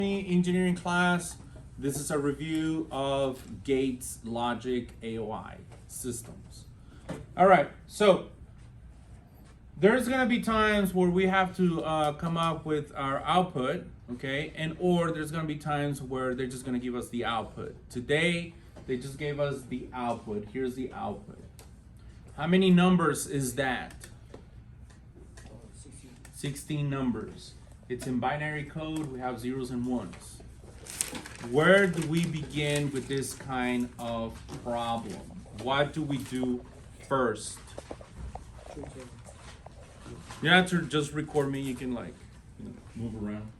Engineering class. This is a review of Gates Logic AOI systems. All right, so there's gonna be times where we have to come up with our output, okay, and or there's gonna be times where they're just gonna give us the output. Today, they just gave us the output. Here's the output. How many numbers is that? 16 numbers. It's in binary code. We have zeros and ones. Where do we begin with this kind of problem? What do we do first? You don't have to just record me. You can move around.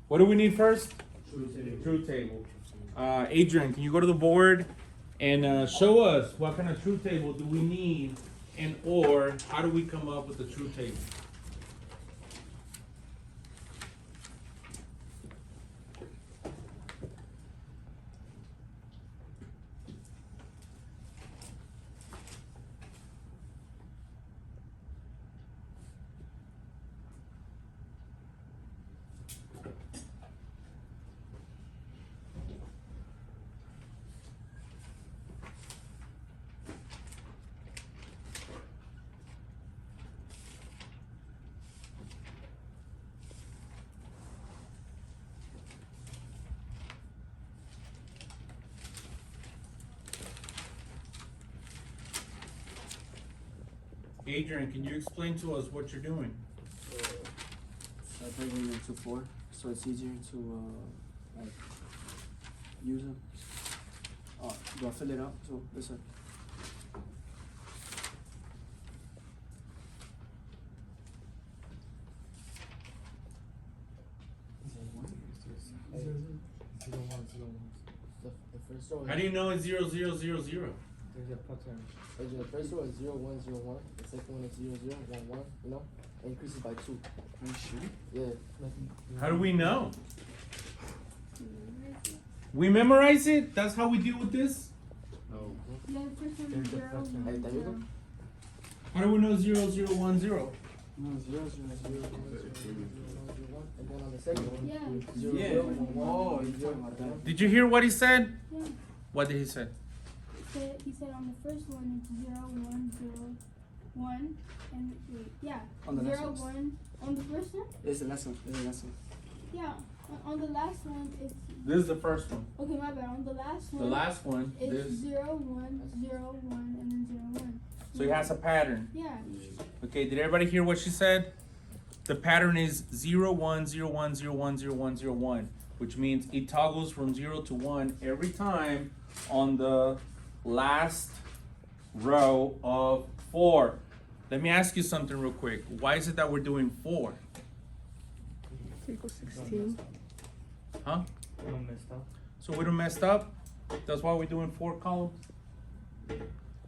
What do we need first? Truth table. Adrian, can you go to the board and show us what kind of truth table do we need, and or how do we come up with the truth table? Adrian, can you explain to us what you're doing? I break them into 4, so it's easier to use them. Do I fill it up? So this one. The first row. How do you know it's 0, 0, 0, 0? There's a pattern. The first row is 0, 1, 0, 1. The second one is 0, 0, 1, 1. You know, it increases by 2. Are you sure? Yeah. How do we know? We memorize it? That's how we deal with this? No. Yeah, the first one is 0, Ahí está, 1, 0. How do we know 0, 0, 1, 0? No, 0, 0, 0, 0, 0, 0, 1. And then on the second one, Yeah. 0, Yeah. 0, 1, Oh, 1, you're talking about that. Did you hear what he said? Yeah. What did he say? He said on the first one it's 0, 1, 0, 1. And wait, yeah. On the 0, last one. 1. On the first one? It's the last one. It's the last one. Yeah. On the last one, it's. This is the first one. Okay, my bad. On the last one. The last one, It's this. 0, 1, 0, 1, and then 0, 1. So he has a pattern. Yeah. Okay, did everybody hear what she said? The pattern is 0, 1, 0, 1, 0, 1, 0, 1, 0, 1, which means it toggles from 0 to 1 every time on the last row of 4. Let me ask you something real quick. Why is it that we're doing 4? Equals 16. Huh? We don't messed up. So we don't messed up? That's why we're doing 4 columns?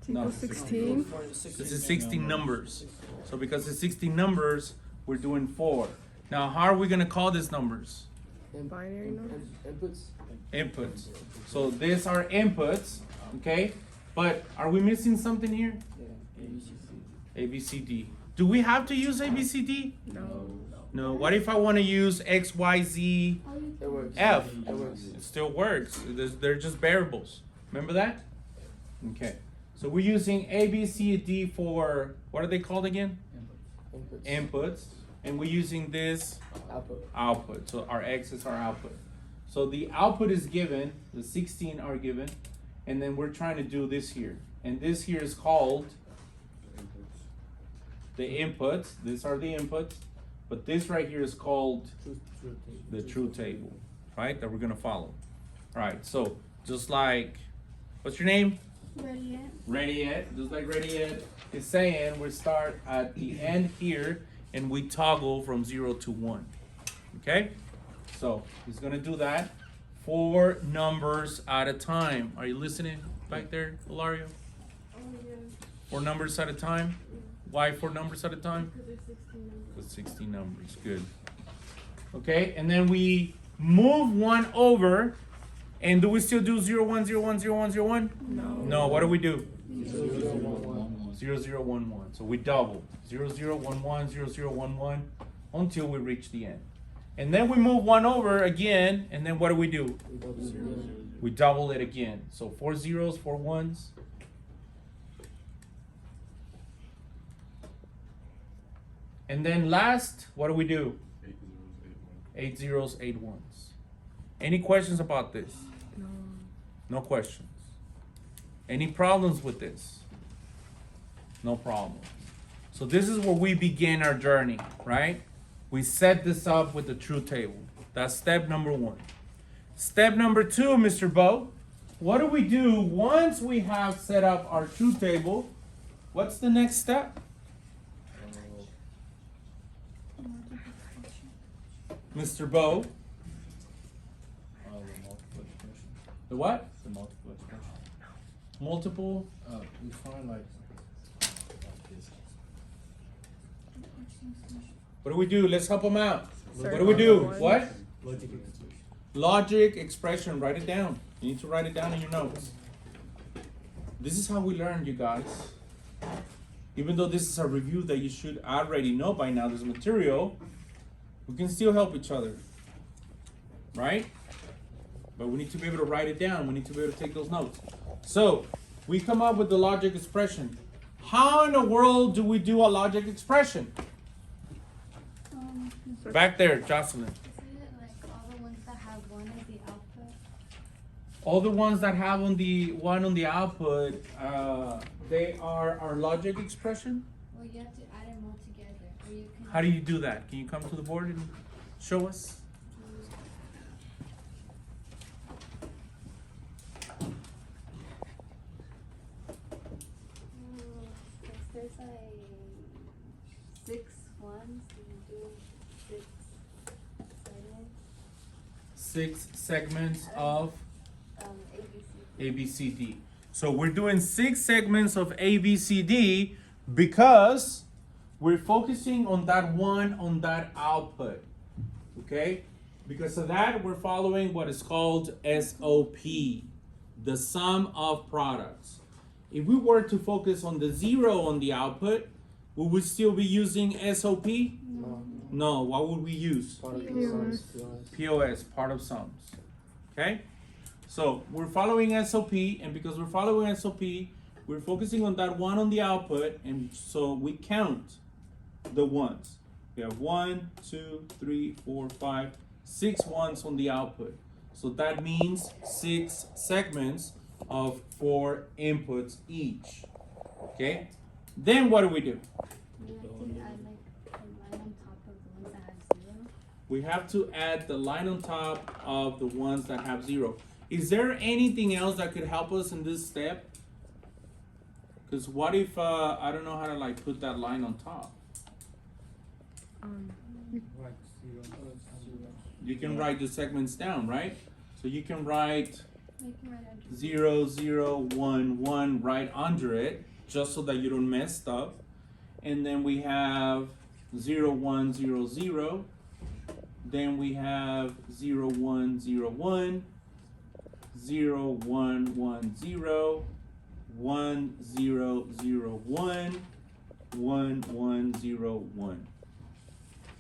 No. Equals 16. This is 16 numbers. So because it's 16 numbers, we're doing 4. Now, how are we gonna call these numbers? Binary numbers. Inputs. Inputs. So these are inputs, okay? But are we missing something here? Yeah. A, B, C, D. Do we have to use A, B, C, D? No. No. What if I want to use X, Y, Z, All you It works. F? It works. It still works. They're just variables. Remember that? Okay. So we're using A, B, C, D for, what are they called again? Inputs. Inputs. And we're using this Output. output. So our X is our output. So the output is given, the 16 are given, and then we're trying to do this here. And this here is called the inputs. These are the inputs. But this right here is called the truth table, right? That we're gonna follow. All right, so just like, what's your name? ready yet? Ready Ed, just like Ready Ed is saying, we start at the end here and we toggle from 0 to 1. Okay? So he's gonna do that 4 numbers at a time. Are you listening back there, Ilario? Oh, yeah. 4 numbers at a time? Why 4 numbers at a time? Because there's 16 numbers. With 16 numbers, good. Okay, and then we move 1 over, and do we still do 0, 1, 0, 1, 0, 1, 0, 1? No. No, what do we do? 0, 0, 1, 1. 0, 0, 1, 1. So we double. 0, 0, 1, 1, 0, 0, 1, 1 until we reach the end. And then we move one over again, and then what do? We double it Zero, again. zero, We double it again. So 4 zeros, 4 ones. And then last, what do we do? 8 zeros, 8 ones. Any questions about this? No. No questions. Any problems with this? No problem. So this is where we begin our journey, right? We set this up with the truth table. That's step number 1. Step number 2, Mr. Bo, what do we do once we have set up our truth table? What's the next step? Mr. Bo, the multiple expression. the what? The multiple expression. Multiple. We find like this. What do we do? Let's help them out. Sorry, What do we do? one. What? Logic expression. Logic expression. Write it down. You need to write it down in your notes. This is how we learn, you guys. Even though this is a review that you should already know by now, this material, we can still help each other. Right? But we need to be able to write it down. We need to be able to take those notes. So, we come up with the logic expression. How in the world do we do a logic expression? Back there, Jocelyn. Isn't it like all the ones that have one as the output? All the ones that have on the one on the output, they are our logic expression. Well, you have to add them all together, or you can. How do you do that? Can you come to the board and show us? There's like 6 ones, you do 6 segments, 6 segments of ABC. ABCD. So we're doing 6 segments of ABCD because we're focusing on that one on that output. Okay? Because of that, we're following what is called SOP, the sum of products. If we were to focus on the 0 on the output, we would still be using SOP? No. No, what would we use? Part of the POS. sums, POS, part of sums. Okay? So we're following SOP, and because we're following SOP, we're focusing on that one on the output, and so we count the ones. We have 1, 2, 3, 4, 5, 6 ones on the output. So that means 6 segments of 4 inputs each. Okay? Then what do? You have to add like a line on top of the ones that have 0. We have to add the line on top of the ones that have 0. Is there anything else that could help us in this step? Because what if I don't know how to like put that line on top? Like 0. You can write the segments down, right? So you can write You can write under 0, 0, 1, 1 right under it, just so that you don't mess stuff. And then we have 0, 1, 0, 0. Then we have 0, 1, 0, 1. 0, 1, 1, 0. 1, 0, 0, 1. 1, 1, 0, 1.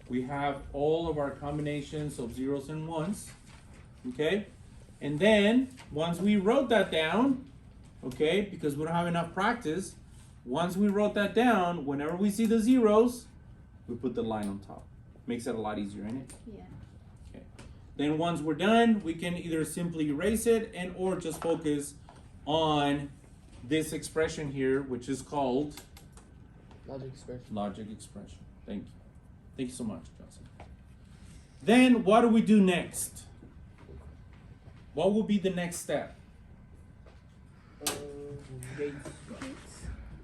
We have all of our combinations of zeros and ones. Okay? And then, once we wrote that down, okay, because we don't have enough practice, once we wrote that down, whenever we see the zeros, we put the line on top. Makes it a lot easier, ain't it? Yeah. Okay. Then once we're done, we can either simply erase it and or just focus on this expression here, which is called logic expression. logic expression. Thank you. Thank you so much, Johnson. Then what do we do next? What will be the next step? Gates.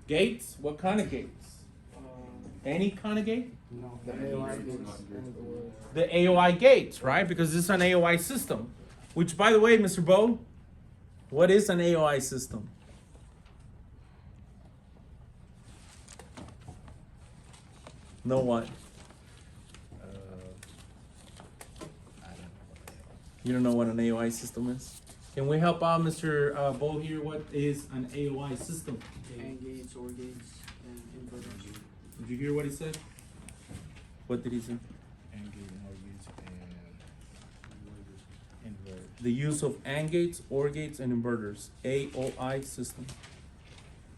Gates? What kind of gates? Any kind of gate? No. The AOI gates and or The AOI gates, right? Because this is an AOI system. Which, by the way, Mr. Bo, what is an AOI system? No one. You don't know what an AOI system is? Can we help out Mr. Bo here? What is an AOI system? And gates, or gates, and inverters. Did you hear what he said? What did he say? And gate, and or gates, and The use of AND gates, OR gates, and inverters. AOI system.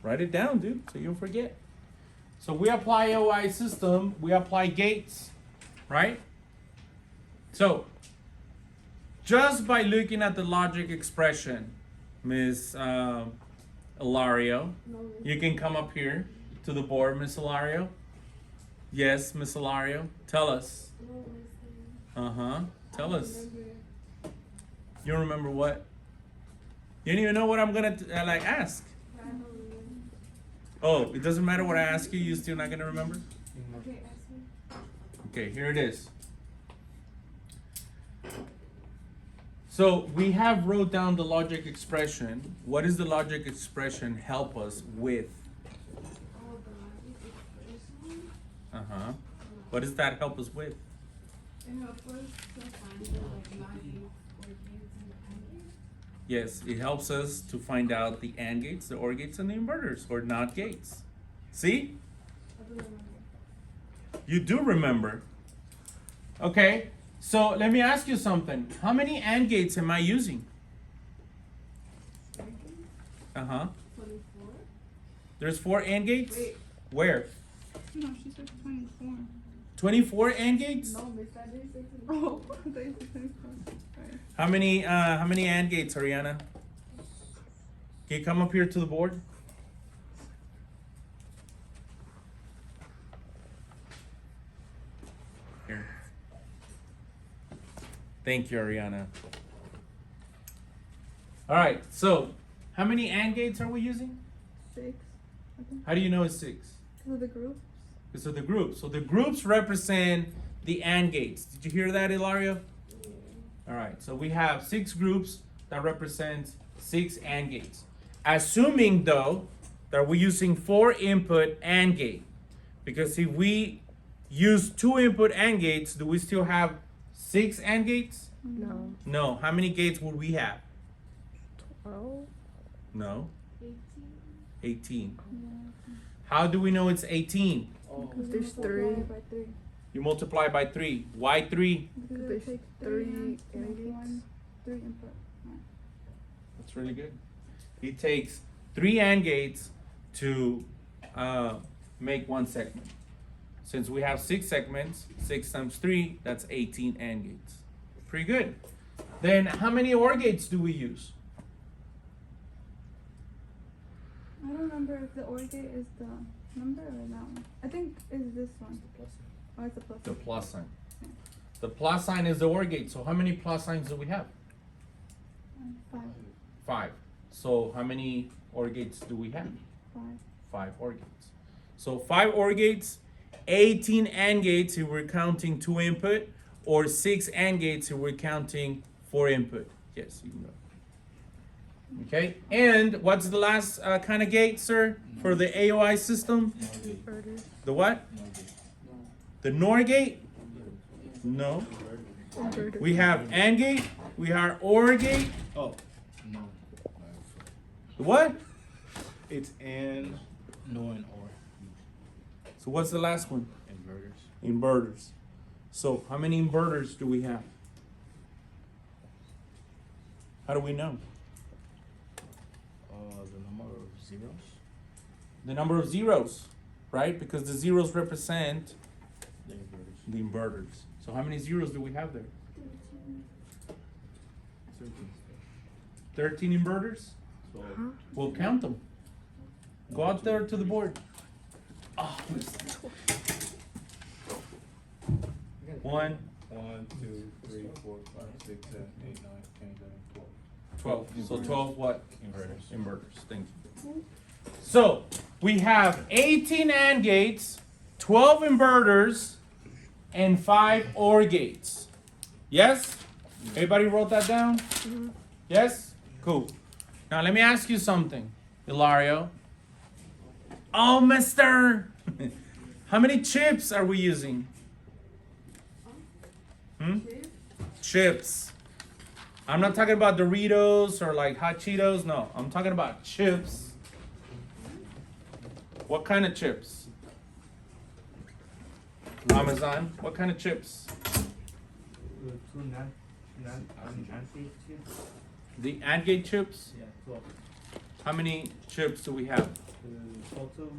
Write it down, dude, so you don't forget. So we apply AOI system, we apply gates, right? So, just by looking at the logic expression, Miss Ilario, you can come up here to the board, Miss Ilario. Yes, Miss Ilario, tell us. Tell us. You don't remember what? You don't even know what I'm gonna ask. Oh, it doesn't matter what I ask you, you're still not gonna remember? Okay, here it is. So we have wrote down the logic expression. What does the logic expression help us with? What does that help us with? Yes, it helps us to find out the AND gates, the OR gates, and the inverters, or NOT gates. See? You do remember. Okay, so let me ask you something. How many AND gates am I using? 24. There's 4 AND gates? Wait. Where? No, she said 24. 24 AND gates? No, Miss, that is 6. Oh, I thought you said 24. Sorry. How many AND gates, Ariana? Can you come up here to the board? Here. Thank you, Ariana. All right, so how many AND gates are we using? 6. How do you know it's 6? Because of the group. Because of the groups. So the groups represent the AND gates. Did you hear that, Ilario? All right, so we have 6 groups that represent 6 AND gates. Assuming, though, that we're using 4 input AND gate. Because if we use 2 input AND gates, do we still have 6 AND gates? No. No. How many gates would we have? 12. No. 18. How do we know it's 18? Because there's 3. You multiply by 3. Why 3? Because there's 3 gates. 3 input. That's really good. It takes 3 AND gates to make 1 segment. Since we have 6 segments, 6 times 3, that's 18 AND gates. Pretty good. Then how many OR gates do we use? I don't remember if the OR gate is the number or that one. I think it's this one. Oh, it's a plus. The plus sign. The plus sign is the OR gate. So how many plus signs do we have? 5. 5. So how many OR gates do we have? 5. 5 OR gates. So 5 OR gates, 18 AND gates if we're counting 2 input, or 6 AND gates if we're counting 4 input. Yes, you can go. Okay, and what's the last kind of gate, sir, for the AOI system? Inverters. The what? The NOR gate? No. Inverters. We have AND gate, we have OR gate. Oh, no. The what? It's and, no, and or. So what's the last one? Inverters. Inverters. So how many inverters do we have? How do we know? The number of zeros. The number of zeros, right? Because the zeros represent The inverters. the inverters. So how many zeros do we have there? 13 inverters? So, We'll count them. Go out there to the board. Oh, 1, 1, 2, 3, 4, 5, 6, 7, 8, 9, 10, 11, 12. So 12 what? Inverters. Inverters, thank you. So we have 18 AND gates, 12 inverters, and 5 OR gates. Yes? Everybody wrote that down? Yes? Cool. Now let me ask you something, Ilario. Oh, mister! How many chips are we using? Chips. I'm not talking about Doritos or like hot Cheetos. No, I'm talking about chips. What kind of chips? Amazon. What kind of chips? The AND gate chips, Yeah, 12. how many chips do we have? Total,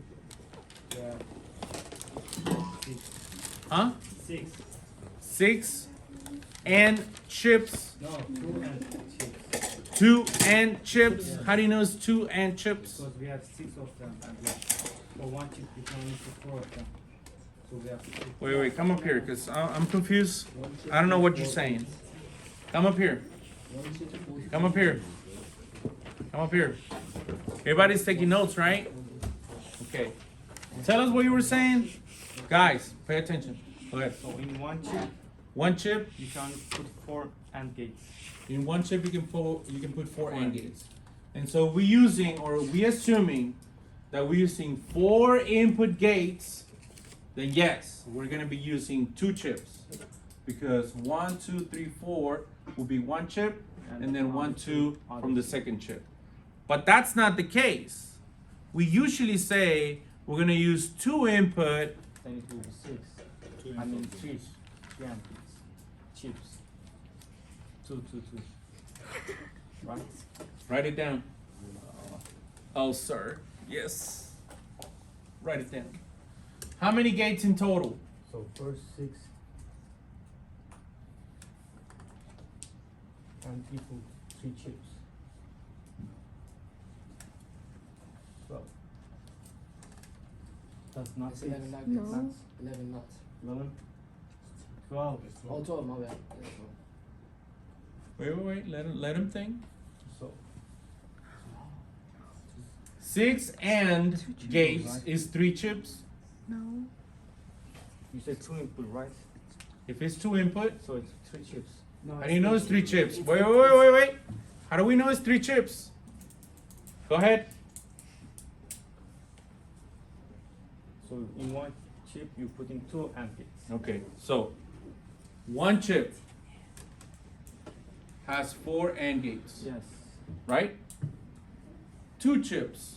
yeah. Huh? 6. 6 AND chips, No, 2 and chips. 2 AND chips. How do you know it's 2 AND chips? Because we have 6 of them and for one chip we can only put 4 of them. So we have 6. Wait, come up here, cause I'm confused. One chip, I don't know what four you're saying. gates. Come up here. One chip, four Come up here. Come up here. Everybody's taking notes, right? Okay. Tell us what you were saying. Guys, pay attention. Go ahead. So in one chip One chip. you can put 4 AND gates. In one chip, you can put 4 AND gates. And so we using, or we assuming that we're using 4 input gates, then yes, we're gonna be using 2 chips. Because 1, 2, 3, 4 will be one chip, and then 1, 2 from the second chip. But that's not the case. We usually say we're gonna use 2 input. Then it will be 6. I mean 3 AND gates. Chips. 2, 2, 2. Right? Write it down. Oh, sir. Yes. Write it down. How many gates in total? So first 6 and equal 3 chips. 12. That's not It's 6. 11 nuggets. No. That's 11 nuts. 11. 12. Oh, 12, my bad. Yeah, 12. Wait. Let him think. So 6 AND gates is 3 chips. No. you said 2 input, right? If it's 2 input, So it's 3 chips. No, how do you know it's 3 chips? Wait. How do we know it's 3 chips? Go ahead. So in one chip you put in 2 AND gates. Okay, so one chip has 4 AND gates, Yes. right? 2 chips,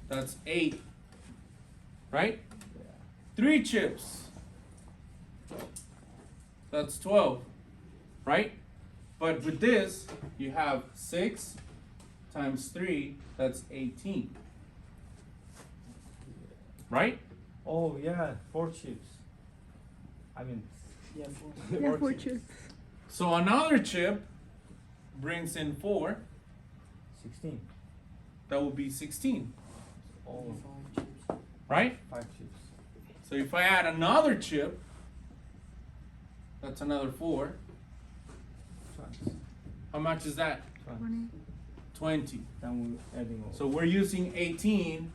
that's 8, right? Yeah. 3 chips, that's 12, right? But with this, you have 6 times 3, that's 18, right? Oh yeah, 4 chips. I mean, Yeah, 4. Yeah, 4 chips. So another chip brings in 4, 16. that will be 16, Oh, 5 chips. right? 5 chips. So if I add another chip, that's another 4. Twice. How much is that? 20. 20. Then we're adding all. So we're using 18,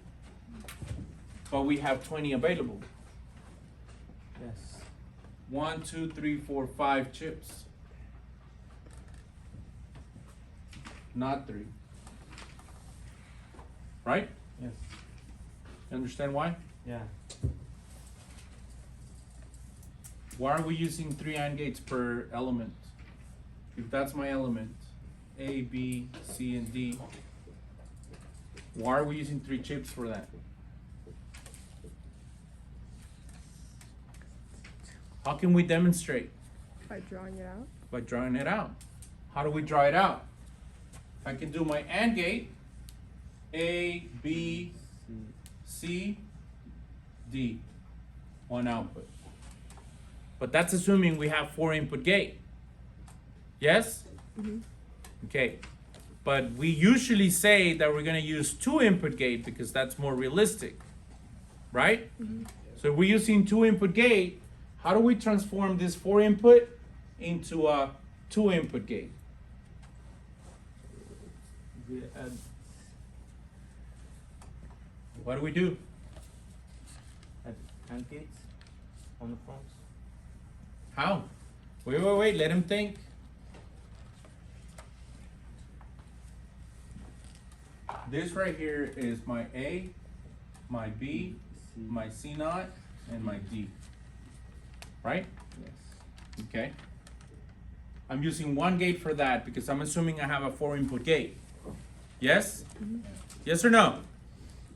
but we have 20 available. Yes. 1, 2, 3, 4, 5 chips. Not 3. Right? Yes. You understand why? Yeah. Why are we using 3 AND gates per element? If that's my element, A, B, C, and D, why are we using 3 chips for that? How can we demonstrate? By drawing it out. By drawing it out. How do we draw it out? I can do my AND gate, A, B, C, D, one output. But that's assuming we have 4 input gate. Yes? Okay. But we usually say that we're gonna use 2 input gate because that's more realistic, right? So if we're using 2 input gate, how do we transform this 4 input into a 2 input gate? We add What do we do? AND gates on the front. How? Wait, let him think. This right here is my A, my B, my C naught, and my D. Right? Yes. Okay. I'm using 1 gate for that because I'm assuming I have a 4 input gate. Yes? Yes or no?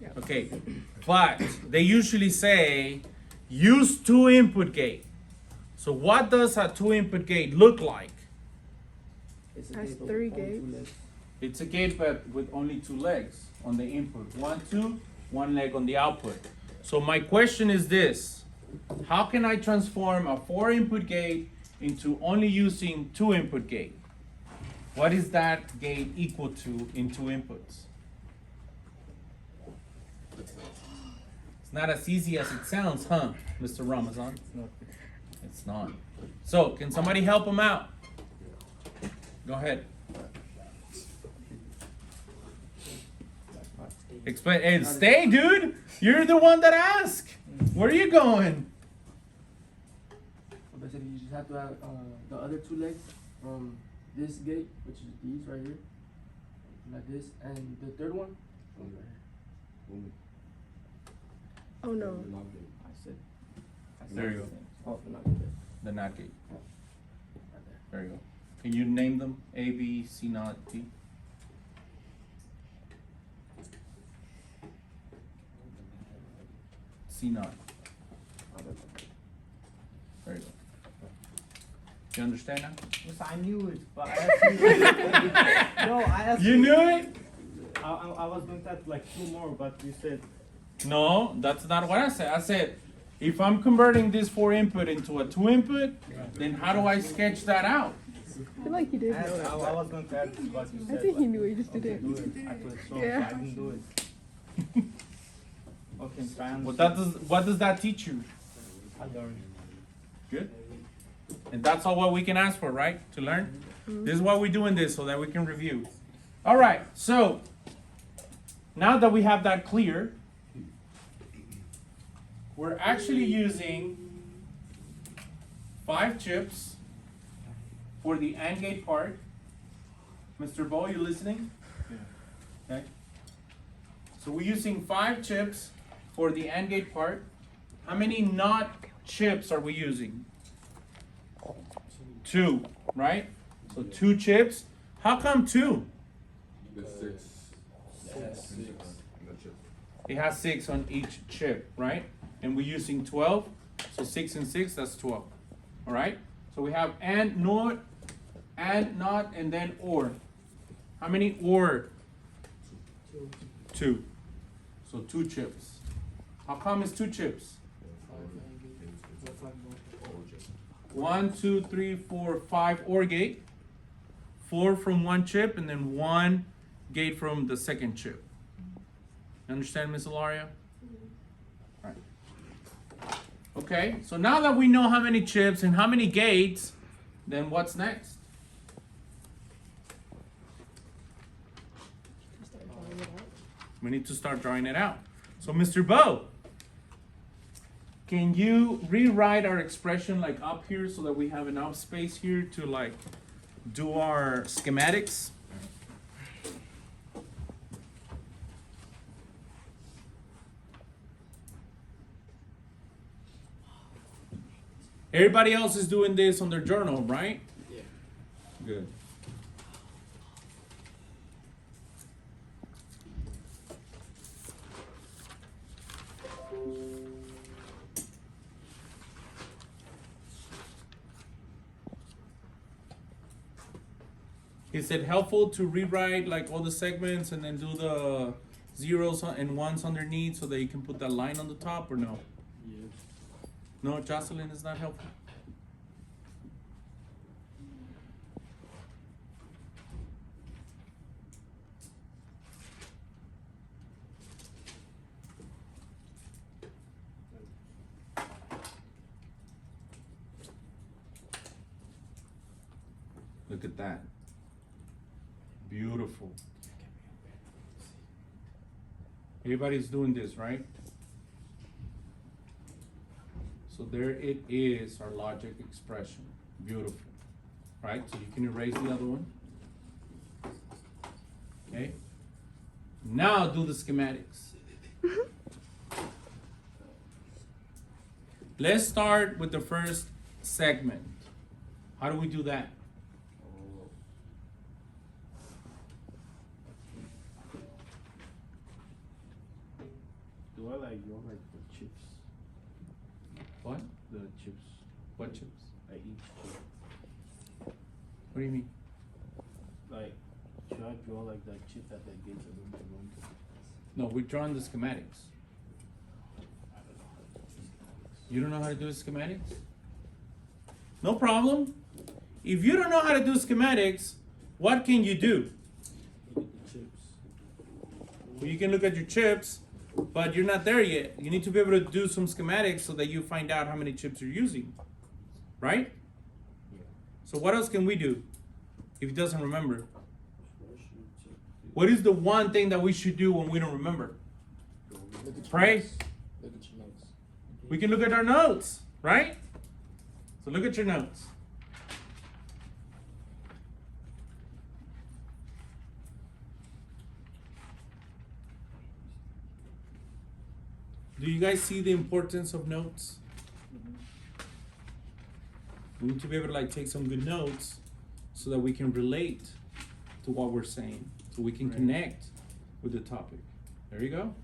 Yeah. Okay. But they usually say use 2 input gate. So what does a 2-input gate look like? It's a Has gate with three only two gates. legs. It's a gate but with only 2 legs on the input. 1, 2, 1 leg on the output. So my question is this. How can I transform a 4-input gate into only using 2-input gate? What is that gate equal to in 2 inputs? It's not as easy as it sounds, huh, Mr. Ramazan? It's not. It's not. So, can somebody help him out? Go ahead. Explain. Hey, stay, dude. You're the one that asked. Where are you going? So basically, you just have to have the other two legs from this gate, which is these right here, like this, and the third one. Oh no. I said. There you go. Oh, the not gate, The NOT gate. right there. There you go. Can you name them? A, B, C, NOT, D? C, NOT. There you go. You understand now? Yes, I knew it, but I asked you. No, I asked You knew it? I was going to add like 2 more, but you said. No, that's not what I said. I said, if I'm converting this 4-input into a 2-input, then how do I sketch that out? I feel like he did I know that. was going to add this, but you I said. think he but knew it, he just okay, didn't. do it. I put it so, Yeah. I didn't do it. Okay, try and. What does that teach you? I learned. Good. And that's all what we can ask for, right? To learn? This is why we're doing this, so that we can review. All right, so now that we have that clear, we're actually using 5 chips for the AND gate part. Mr. Bo, you listening? Okay. So we're using 5 chips for the AND gate part. How many NOT chips are we using? 2, right? So 2 chips. How come 2? It has 6 on each chip, right? And we're using 12. So 6 and 6, that's 12. All right? So we have and, not, and then or. How many or? 2. So 2 chips. How come it's 2 chips? 1, 2, 3, 4, 5 OR gate. 4 from one chip, and then 1 gate from the second chip. You understand, Miss Ilaria? Right. Okay, so now that we know how many chips and how many gates, then what's next? We need to start drawing it out. So, Mr. Bo, can you rewrite our expression like up here so that we have enough space here to like do our schematics? Everybody else is doing this on their journal, right? Yeah. Good. Is it helpful to rewrite like all the segments and then do the zeros and ones underneath so that you can put that line on the top, or no? Yes. No, Jocelyn, is not helpful. Look at that. Beautiful. Everybody's doing this, right? So there it is, our logic expression. Beautiful. Right? So you can erase the other one. Okay? Now do the schematics. Let's start with the first segment. How do we do that? Do I like you like the chips? What? The chips. What chips? do you mean? Like, should I draw like the chip that the gates are going to go into? No, we're drawing the schematics. You don't know how to do the schematics? No problem. If you don't know how to do schematics, what can you do? Look at the chips. Well, you can look at your chips, but you're not there yet. You need to be able to do some schematics so that you find out how many chips you're using. Right? Yeah. So what else can we do if he doesn't remember? What is the one thing that we should do when we don't remember? Look at your Pray. notes. Look at your notes. We can look at our notes, right? So look at your notes. Do you guys see the importance of notes? We need to be able to like take some good notes so that we can relate to what we're saying, so we can Right. connect with the topic. There you go.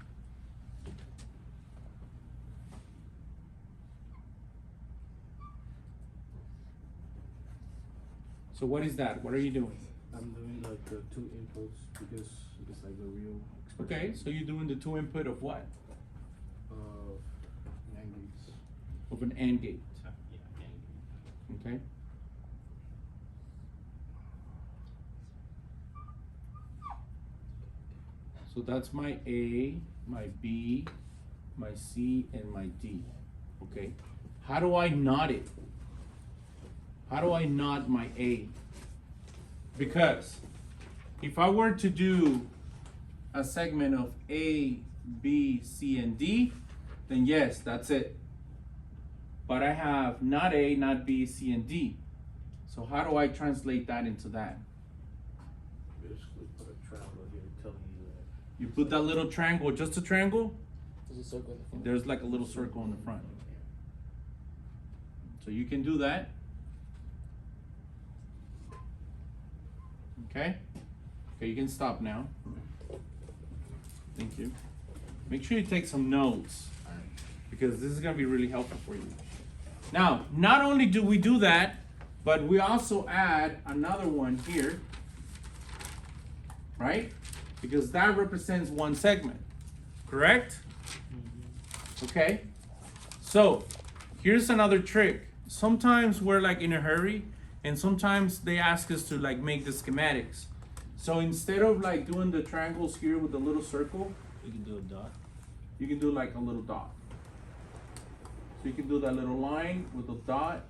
So what is that? What are you doing? I'm doing like the two inputs because it's like the real expression. Okay, so you're doing the two input of what? NAND gates. Of an AND gate. Yeah, NAND gate. Okay. So that's my A, my B, my C, and my D. Okay. How do I knot it? How do I knot my A? Because if I were to do a segment of A, B, C, and D, then yes, that's it. But I have not A, not B, C, and D. So how do I translate that into that? Basically put a triangle here telling you that. You put that little triangle, just a triangle, There's a circle in the front. there's like a little circle in the front. So you can do that. Okay? Okay, you can stop now. Thank you. Make sure you take some notes, because this is gonna be really helpful for you. Now, not only do we do that, but we also add another one here, right? Because that represents one segment, correct? Okay, so here's another trick. Sometimes we're like in a hurry, and sometimes they ask us to like make the schematics. So instead of like doing the triangles here with the little circle, You can do a dot. you can do like a little dot. So you can do that little line with a dot,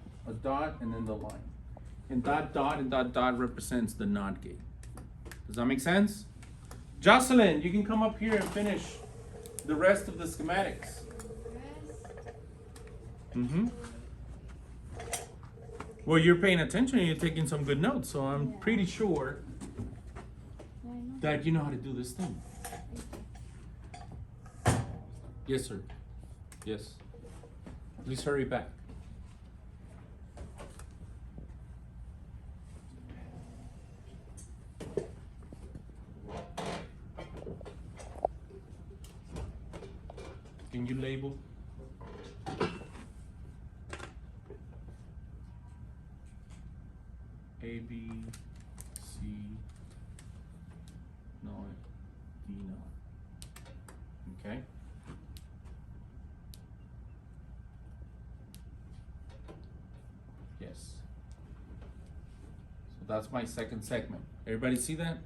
and then the line. And that dot represents the NOT gate. Does that make sense? Jocelyn, you can come up here and finish the rest of the schematics. Mm-hmm. Well, you're paying attention and you're taking some good notes, so I'm pretty sure Yeah, I know. that you know how to do this thing. Yes, sir. Yes. Please hurry back. Can you label? A, B, C, not, D, not. Okay? Yes. So that's my second segment. Everybody see that?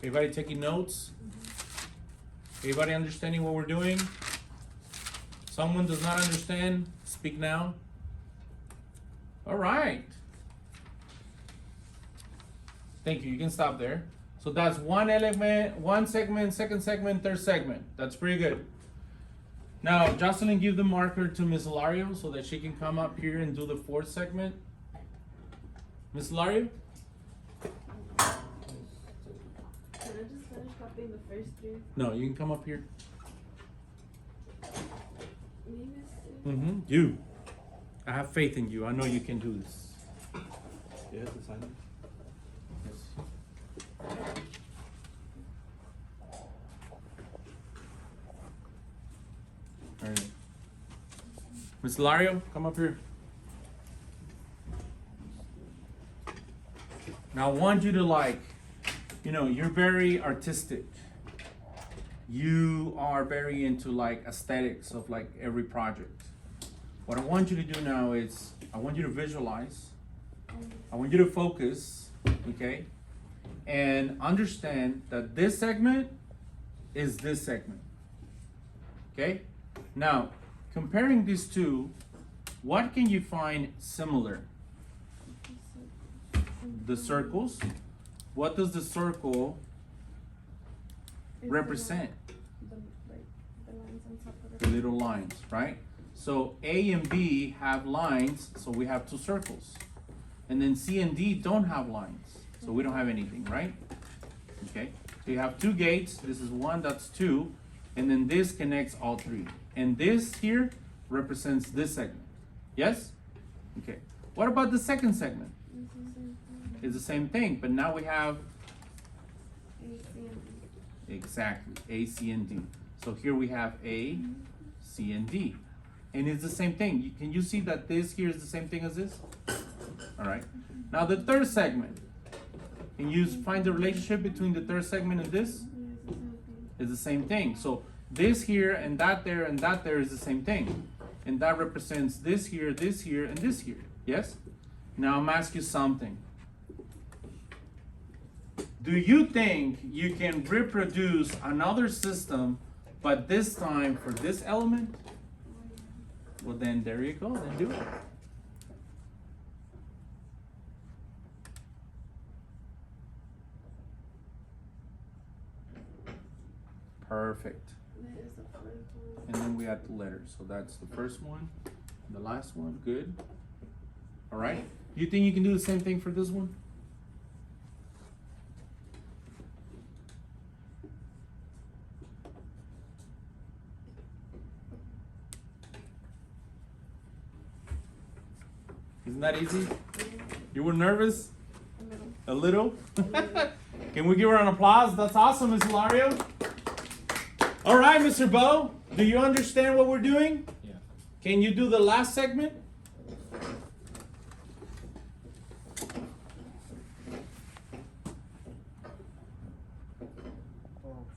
Everybody taking notes? Everybody understanding what we're doing? Someone does not understand? Speak now. All right. Thank you. You can stop there. So that's one element, one segment, second segment, third segment. That's pretty good. Now, Jocelyn, give the marker to Ms. Hilario so that she can come up here and do the fourth segment. Ms. Hilario? Can I just finish copying the first three? No, you can come up here. Me, Mr. Mm-hmm. You. I have faith in you. I know you can do this. You have to sign it? Yes. All right. Ms. Hilario, come up here. Now I want you to like, you're very artistic. You are very into like aesthetics of like every project. What I want you to do now is I want you to visualize. I want you to focus, okay? And understand that this segment is this segment. Okay? Now, comparing these two, what can you find similar? The circles. What does the circle represent? The lines on top of The little lines, right? So A and B have lines, so we have two circles. And then C and D don't have lines, so we don't have anything, right? Okay, so you have two gates, this is one, that's two, and then this connects all three. And this here represents this segment, yes? Okay, what about the second segment? It's the same thing, but now we have exactly A, C, and D. So here we have A, C, and D. And it's the same thing. Can you see that this here is the same thing as this? All right. Now the third segment. Can you find the relationship between the third segment and this? It's the same thing. So this here and that there is the same thing. And that represents this here, and this here. Yes? Now I'm asking you something. Do you think you can reproduce another system, but this time for this element? Well, then there you go, then do it. Perfect. And then we add the letters. So that's the first one, the last one, good. All right. You think you can do the same thing for this one? Isn't that easy? You were nervous? A little? Can we give her an applause? That's awesome, Ms. Hilario. All right, Mr. Bo, do you understand what we're doing? Yeah. Can you do the last segment?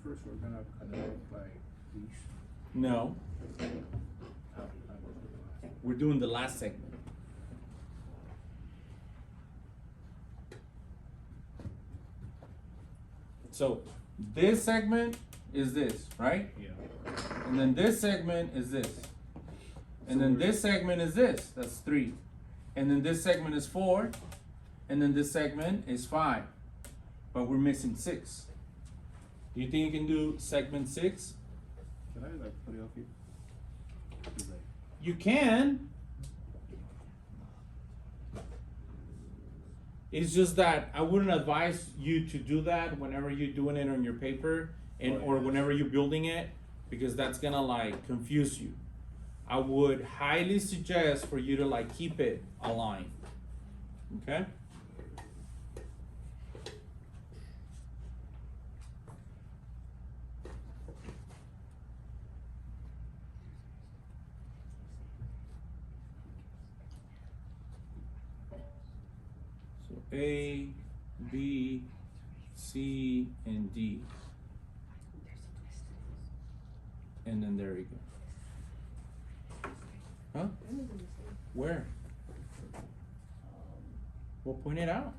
First we're gonna connect like these. No, we're doing the last segment. So this segment is this, right? Yeah. And then this segment is this. And then this segment is this, that's 3. And then this segment is 4. And then this segment is 5. But we're missing 6. Do you think you can do segment 6? Can I like put it up here? It's like, You can. It's just that I wouldn't advise you to do that whenever you're doing it on your paper or whenever you're building it, because that's gonna like confuse you. I would highly suggest for you to like keep it aligned. Okay? So A, B, C, and D. And then there you go. Huh? Where? Well, point it out.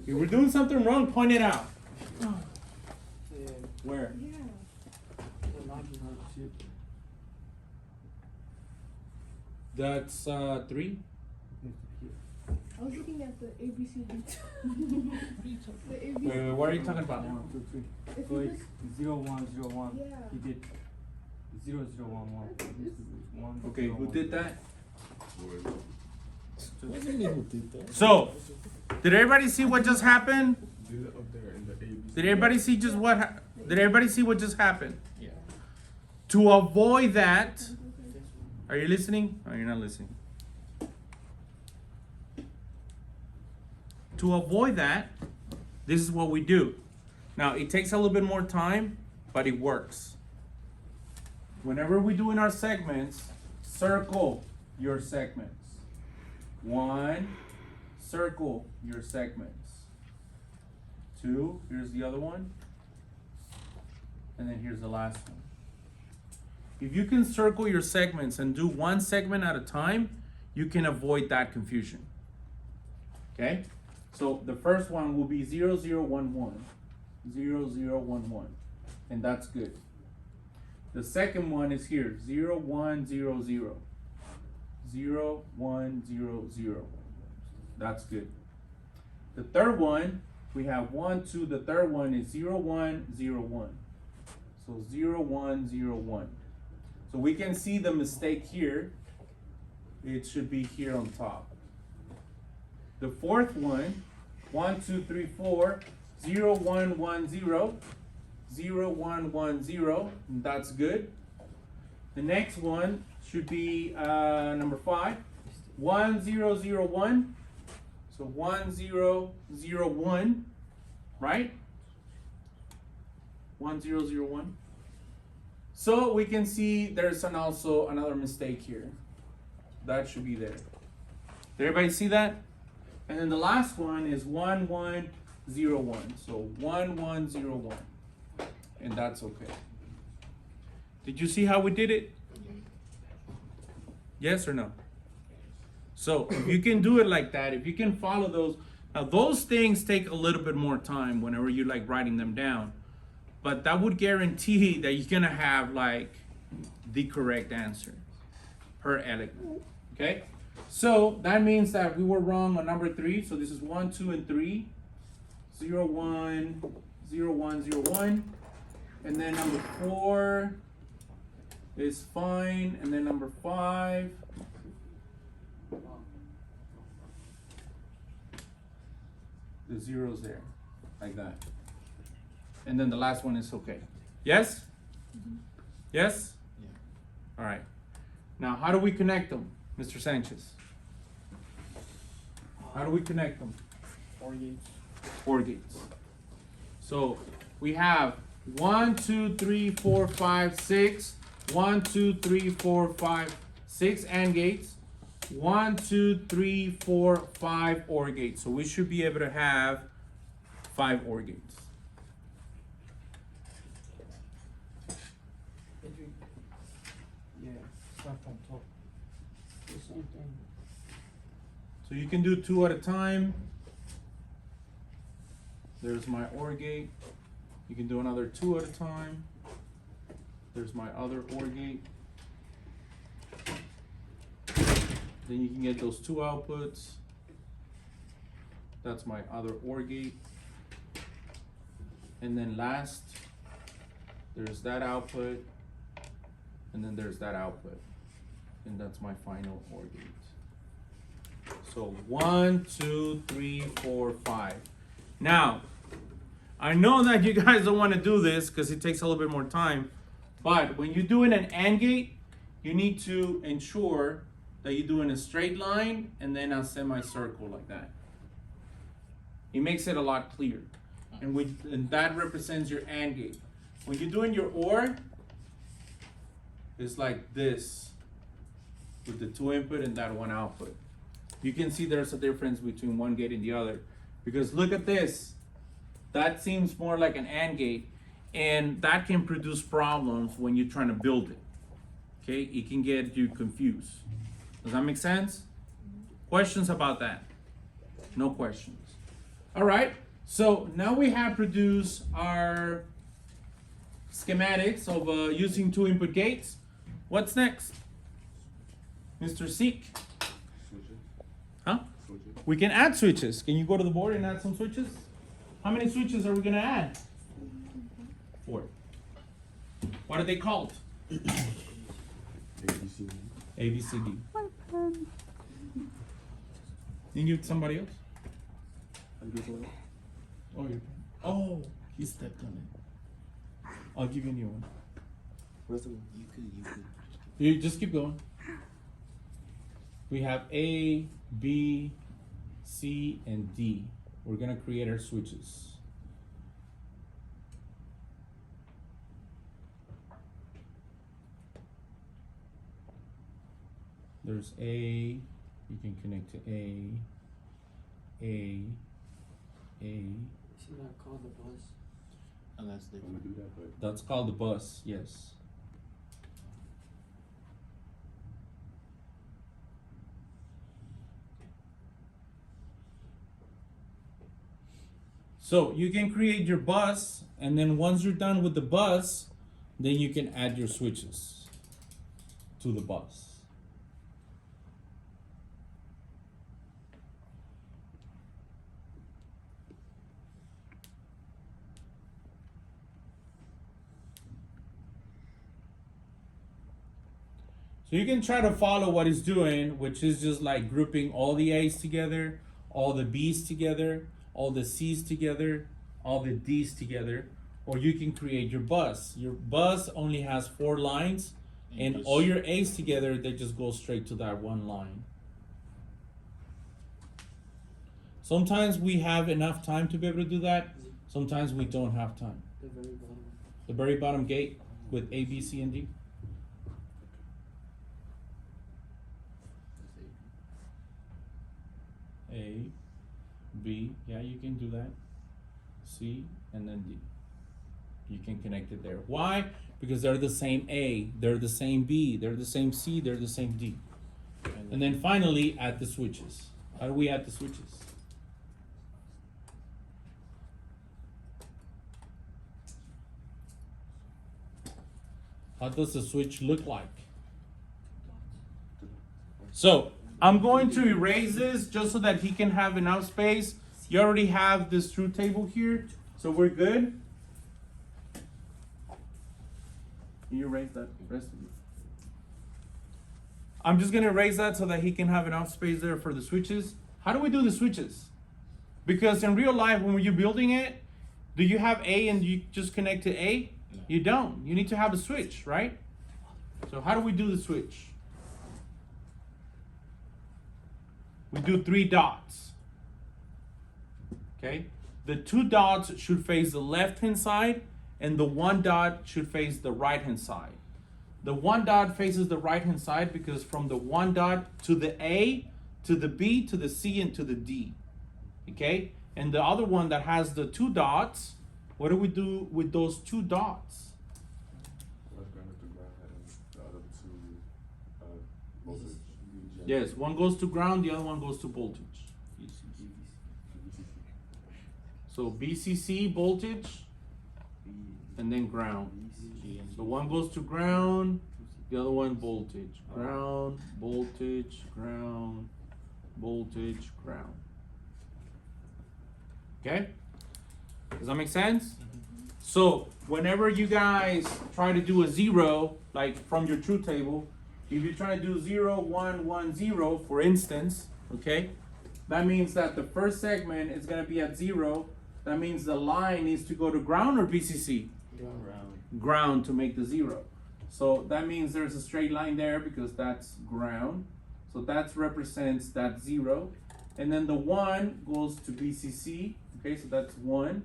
If we're doing something wrong, point it out. Where? That's 3. I was looking at the ABCD. The ABC. Wait, what are you talking about? 1, 2, 3. If So you it's just, 0, 1, 0, 1. Yeah. He did 0, 0, 1, 1. This is 1. Okay, 0, who 1, did 0. that? So, did everybody see what just happened? do it up there in the ABC. Did everybody see just what? Did everybody see what just happened? Yeah. To avoid that, are you listening? Oh, you're not listening. To avoid that, this is what we do. Now, it takes a little bit more time, but it works. Whenever we do in our segments, circle your segments. 1, circle your segments. 2, here's the other one. And then here's the last one. If you can circle your segments and do one segment at a time, you can avoid that confusion. Okay? So the first one will be 0, 0, 1, 1. 0, 0, 1, 1. And that's good. The second one is here, 0, 1, 0, 0. 0, 1, 0, 0. That's good. The third one, we have 1, 2. The third one is 0, 1, 0, 1. So 0, 1, 0, 1. So we can see the mistake here. It should be here on top. The fourth one, 1, 2, 3, 4, 0, 1, 1, 0. 0, 1, 1, 0. That's good. The next one should be number 5. 1, 0, 0, 1. So 1, 0, 0, 1. Right? 1, 0, 0, 1. So we can see there's also another mistake here. That should be there. Did everybody see that? And then the last one is 1, 1, 0, 1. So 1, 1, 0, 1. And that's okay. Did you see how we did it? Yes or no? So if you can do it like that, if you can follow those, now those things take a little bit more time whenever you like writing them down, but that would guarantee that you're gonna have like the correct answer per element. Okay? So that means that we were wrong on number 3. So this is 1, 2, and 3. 0, 1, 0, 1, 0, 1. And then number 4 is fine. And then number 5. The zero's there, like that. And then the last one is okay. Yes? Yes? Yeah. All right. Now, how do we connect them, Mr. Sanchez? How do we connect them? Or gates. OR gates. So we have 1, 2, 3, 4, 5, 6. 1, 2, 3, 4, 5, 6 AND gates. 1, 2, 3, 4, 5 OR gates. So we should be able to have 5 OR gates. Yeah, Start from top. the same thing. So you can do 2 at a time. There's my OR gate. You can do another 2 at a time. There's my other OR gate. Then you can get those 2 outputs. That's my other OR gate. And then last, there's that output. And then there's that output. And that's my final OR gate. So 1, 2, 3, 4, 5. Now, I know that you guys don't want to do this because it takes a little bit more time. But when you do it in an AND gate, you need to ensure that you do in a straight line and then a semicircle like that. It makes it a lot clearer. And that represents your AND gate. When you're doing your OR, it's like this with the 2 input and that 1 output. You can see there's a difference between one gate and the other. Because look at this. That seems more like an AND gate. And that can produce problems when you're trying to build it. Okay, it can get you confused. Does that make sense? Questions about that? No questions. All right, so now we have produced our schematics of using 2 input gates. What's next? Mr. Seek? Switches. Huh? Switches. We can add switches. Can you go to the board and add some switches? How many switches are we gonna add? 4. What are they called? ABCD. A, B, C, D. You give it to somebody else? Oh, you. Oh, he stepped on it. I'll give you a new one. Where's the one? You could. You just keep going. We have A, B, C, and D. We're gonna create our switches. There's A, you can connect to A, A. Isn't that called the bus? And that's I'm gonna do that, but That's called the bus, yes. So you can create your bus, and then once you're done with the bus, then you can add your switches to the bus. So you can try to follow what he's doing, which is just like grouping all the A's together, all the B's together, all the C's together, all the D's together, or you can create your bus. Your bus only has 4 lines, and all your A's together, they just go straight to that one line. Sometimes we have enough time to be able to do that. Sometimes we don't have time. The very bottom. The very bottom gate with A, B, C, and D. A, B, yeah, you can do that. C, and then D. You can connect it there. Why? Because they're the same A, they're the same B, they're the same C, they're the same D. And then finally, add the switches. How do we add the switches? How does the switch look like? So, I'm going to erase this just so that he can have enough space. You already have this truth table here, so we're good. Can you erase that rest of it? I'm just gonna erase that so that he can have enough space there for the switches. How do we do the switches? Because in real life, when you're building it, do you have A and you just connect to A? You don't. You need to have a switch, right? So how do we do the switch? We do 3 dots. Okay? The 2 dots should face the left-hand side, and the 1 dot should face the right-hand side. The 1 dot faces the right-hand side because from the 1 dot to the A, to the B, to the C, and to the D. Okay? And the other one that has the 2 dots, what do we do with those 2 dots? what's grounded to ground and the other two, voltage. Yes, one goes to ground, the other one goes to voltage. So BCC voltage, and then ground. So one goes to ground, the other one voltage. Ground, voltage, ground, voltage, ground. Okay? Does that make sense? So whenever you guys try to do a 0, like from your truth table, if you try to do 0, 1, 1, 0, for instance, okay, that means that the first segment is gonna be at 0. That means the line needs to go to ground or BCC? Ground to make the 0. So that means there's a straight line there because that's ground. So that represents that 0. And then the 1 goes to BCC, okay, so that's 1.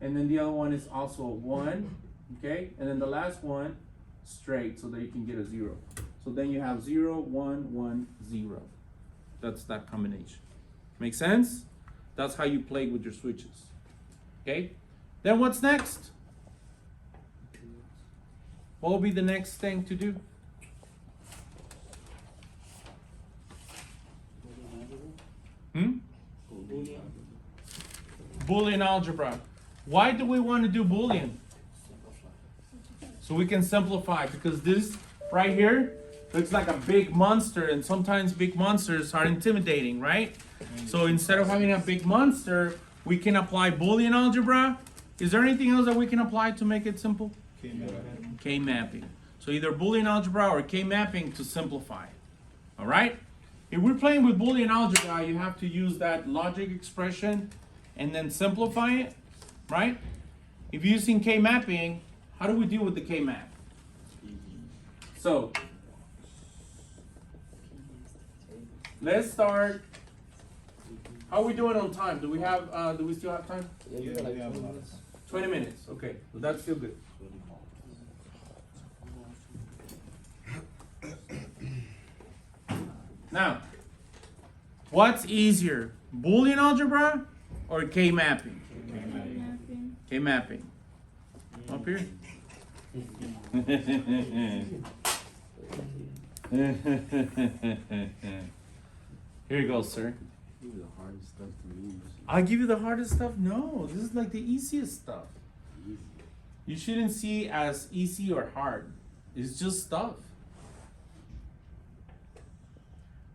And then the other one is also a 1, okay? And then the last one, straight, so that you can get a 0. So then you have 0, 1, 1, 0. That's that combination. Make sense? That's how you play with your switches. Okay? Then what's next? What will be the next thing to do? Boolean algebra. Why do we want to do Boolean? So we can simplify, because this right here looks like a big monster, and sometimes big monsters are intimidating, right? So instead of having a big monster, we can apply Boolean algebra. Is there anything else that we can apply to make it simple? K-mapping. So either Boolean algebra or K-mapping to simplify it. All right? If we're playing with Boolean algebra, you have to use that logic expression and then simplify it, right? If you're using K-mapping, how do we deal with the K-map? So, let's start. How are we doing on time? Do we have? Do we still have time? Yeah, you got like 20 minutes. 20 minutes. Okay, well, that's still good. Now, what's easier, Boolean algebra or K mapping? Mapping. K mapping. Up here. Here you go, sir. This is the hardest stuff to me. I'll give you the hardest stuff. No, this is like the easiest stuff. Easy. You shouldn't see as easy or hard. It's just stuff.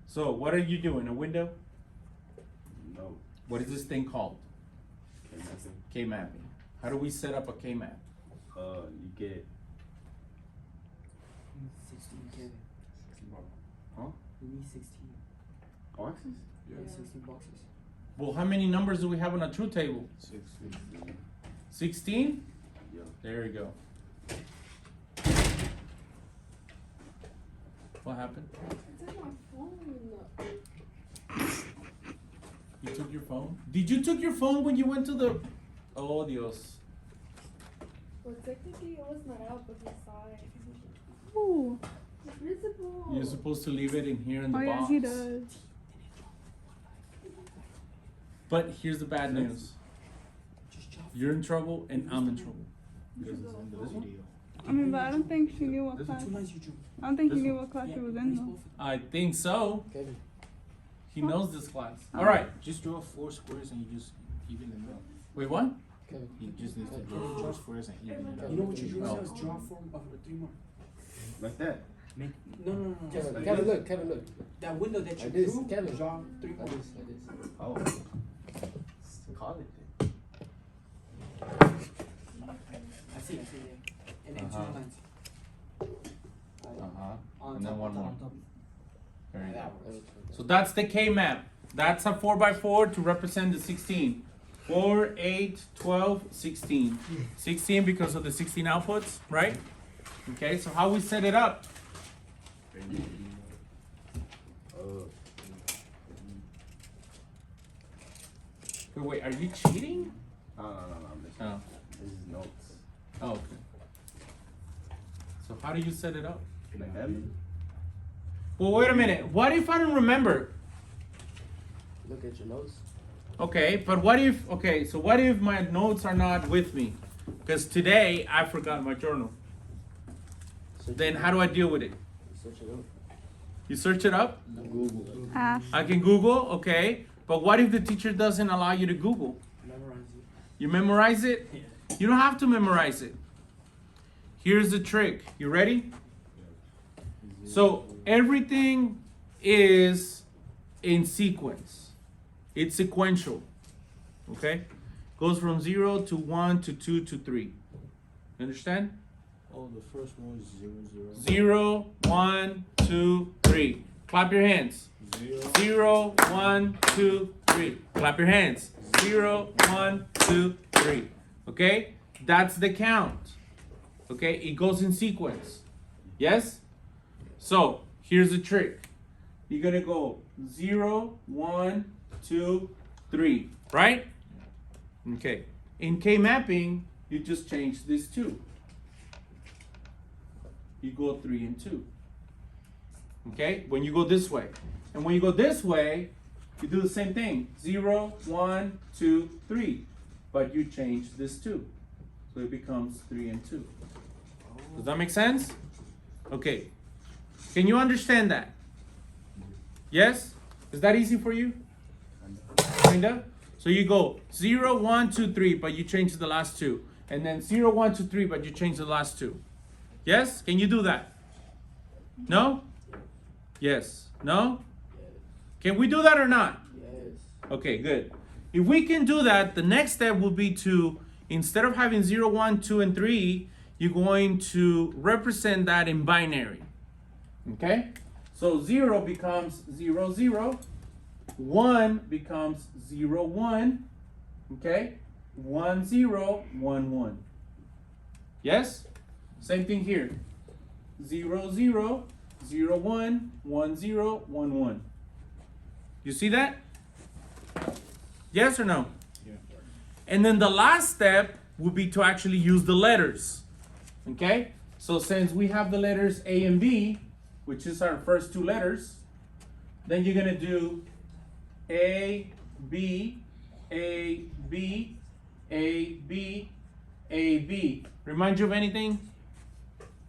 So what are you doing? A window? No. What is this thing called? Can't nothing. K mapping. How do we set up a K map? You get 16 Kevin. huh? We need 16. Boxes? Yeah, 16 boxes. Well, how many numbers do we have on a truth table? 16. 16? Yeah. There you go. What happened? It's on my phone. You took your phone? Did you took your phone when you went to the... Oh, Dios. Well, technically it was not out, but he saw it. Ooh. The principal. You're supposed to leave it in here in the Oh yeah, box. he does. But here's the bad news. Just chop. You're in trouble and I'm in trouble. I mean, but I don't think she knew what Those class. are 2 lines you drew. I don't think he This knew what class she was in though. I think so. Kevin. He knows this class. Oh. All right. Just draw 4 squares and you just even them out. Wait, what? Kevin. You just need to draw 4 squares and even it out. You know what you drew? Oh. Is draw form of a 3 more. Like that. Make no. Kevin, like Kevin, this. look, Kevin, look. That window that you Like this, drew. Kevin. Draw 3 more. Like this, like this. Oh. Call it then. I see. Yeah. And then Uh-huh. 2 lines. On And then top, one on top, more. on top. There you go. That works. So that's the K map. That's a 4x4 to represent the 16. 4, 8, 12, 16. 16 because of the 16 outputs, right? Okay, so how we set it up? Wait, are you cheating? No. This, Oh, this is notes. oh, okay. So how do you set it up? Like that? Well, wait a minute. What if I don't remember? Look at your notes. Okay, but what if, okay, so what if my notes are not with me? Because today I forgot my journal. Search Then it how do I deal with it? up. Search it up. You search it up? Google. Ask. I can Google, okay. But what if the teacher doesn't allow you to Google? Memorize it. You memorize it? You don't have to memorize it. Here's the trick. You ready? So everything is in sequence. It's sequential. Okay? Goes from 0 to 1 to 2 to 3. Understand? Oh, the first one is 0, 0, 1, 2, 3. Clap your hands. 0, 1, 2, 3. Clap your hands. 0, 1, 2, 3. Okay? That's the count. Okay? It goes in sequence. Yes? So, here's the trick. You're going to go 0, 1, 2, 3. Right? Okay. In K mapping, you just change these two. You go 3 and 2. Okay? When you go this way. And when you go this way, you do the same thing. 0, 1, 2, 3. But you change this 2. So it becomes 3 and 2. Does that make sense? Okay. Can you understand that? Yes? Is that easy for you? Kinda? So you go 0, 1, 2, 3, but you change the last 2. And then 0, 1, 2, 3, but you change the last 2. Yes? Can you do that? No? Yes. No? Can we do that or not? Yes. Okay, good. If we can do that, the next step will be to, instead of having 0, 1, 2, and 3, you're going to represent that in binary. Okay? So 0 becomes 0, 0. 1 becomes 0, 1. Okay? 1, 0, 1, 1. Yes? Same thing here. 0, 0, 0, 1, 1, 0, 1, 1. You see that? Yes or no? Yeah. And then the last step would be to actually use the letters. Okay? So since we have the letters A and B, which is our first 2 letters, then you're going to do A, B, A, B, A, B, A, B. Remind you of anything?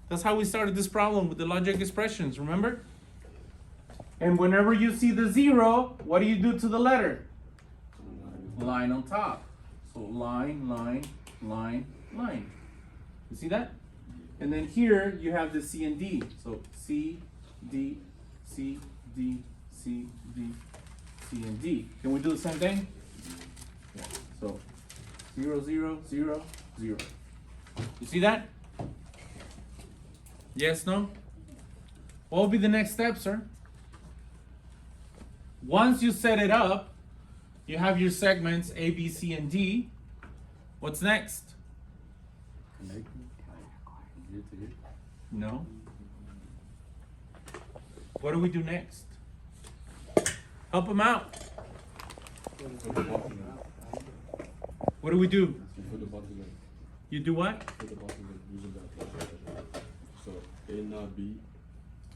That's how we started this problem with the logic expressions, remember? And whenever you see the 0, what do you do to the letter? Line on top. So line, line, line, line. You see that? And then here you have the C and D. So C, D, C, D, C, D, C, and D. Can we do the same thing? Yeah. So 0, 0, 0, 0. You see that? Yes, no? What will be the next step, sir? Once you set it up, you have your segments A, B, C, and D. What's next? Connect here to here. No. What do we do next? Help them out. What do we do? You put the boxes in. You do what? Put the boxes in using that. So A not B.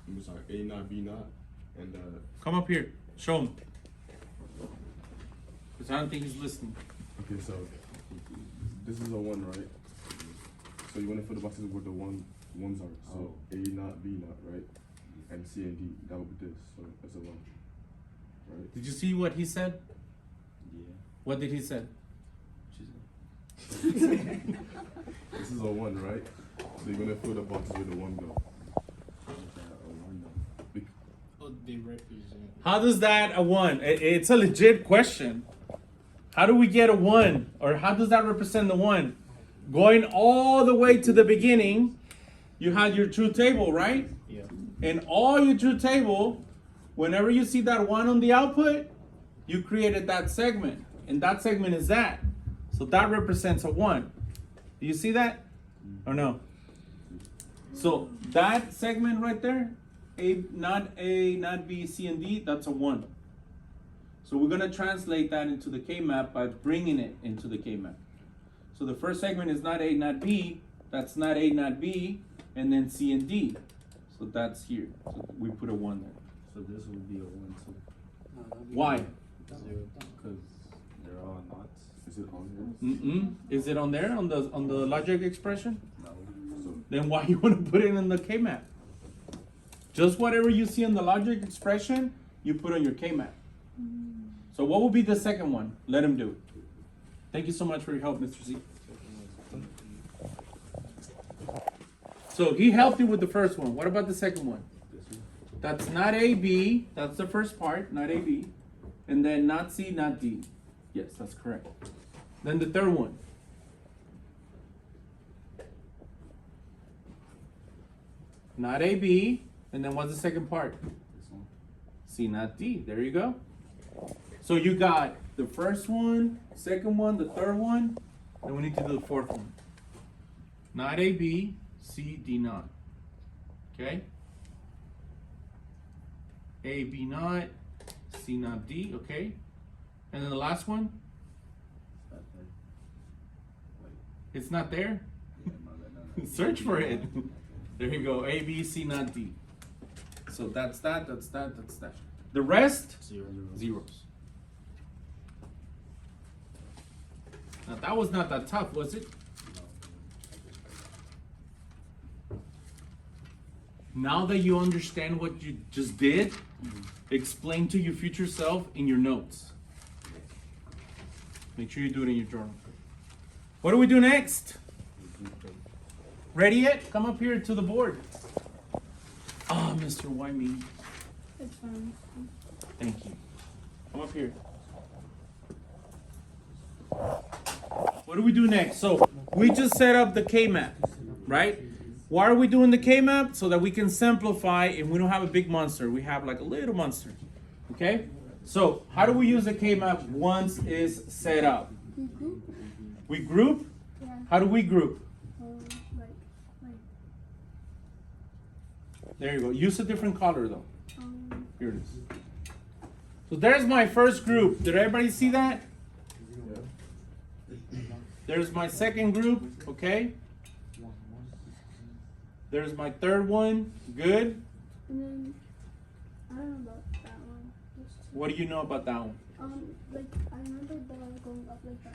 I'm sorry, A not B not, and Come up here. Show him. Because I don't think he's listening. okay, so this is a 1, right? So you want to fill the boxes where the ones are. So A not B not, right? And C and D, that would be this. So that's a 1, right? Did you see what he said? Yeah. What did he say? This is a 1, right? So you're gonna fill the boxes where the 1 go. They represent. How does that a 1? It's a legit question. How do we get a 1? Or how does that represent the 1? Going all the way to the beginning, you had your truth table, right? Yeah. And all your truth table, whenever you see that 1 on the output, you created that segment. And that segment is that. So that represents a 1. Do you see that? Or no? So that segment right there, A, not B, C, and D, that's a 1. So we're gonna translate that into the K-map by bringing it into the K-map. So the first segment is not A, not B, that's not A, not B, and then C and D. So that's here. So we put a 1 there. So this would be a 1 too. Why? 0, because they're all knots. Is it on here? Mm-mm. Is it on there, on the logic expression? No. So Then why you wanna put it in the K-map? Just whatever you see in the logic expression, you put on your K-map. So what will be the second one? Let him do it. Thank you so much for your help, Mr. Z. So he helped you with the first one. What about the second one? That's not A, B. That's the first part, not A, B. And then not C, not D. Yes, that's correct. Then the third one. Not A, B. And then what's the second part? C, not D. There you go. So you got the first one, second one, the third one. Then we need to do the fourth one. Not A, B, C, D not. Okay? A, B not, C not D, okay? And then the last one? It's not there? Search for it. There you go. A, B, C not D. So that's that, that's that, that's that. The rest? 0. Zeros. Now that was not that tough, was it? Now that you understand what you just did, explain to your future self in your notes. Make sure you do it in your journal. What do we do next? Ready yet? Come up here to the board. Ah, Mr. Wyme. It's fine. Thank you. Come up here. What do we do next? So we just set up the K-map, right? Why are we doing the K-map? So that we can simplify and we don't have a big monster. We have like a little monster, okay? So how do we use the K-map once it's set up? We group? Yeah. How do we group? Like. There you go. Use a different color though. Here it is. So there's my first group. Did everybody see that? There's my second group, okay? There's my third one, good. And then I don't know about that one. What do you know about that one? Like I remember the going up like that.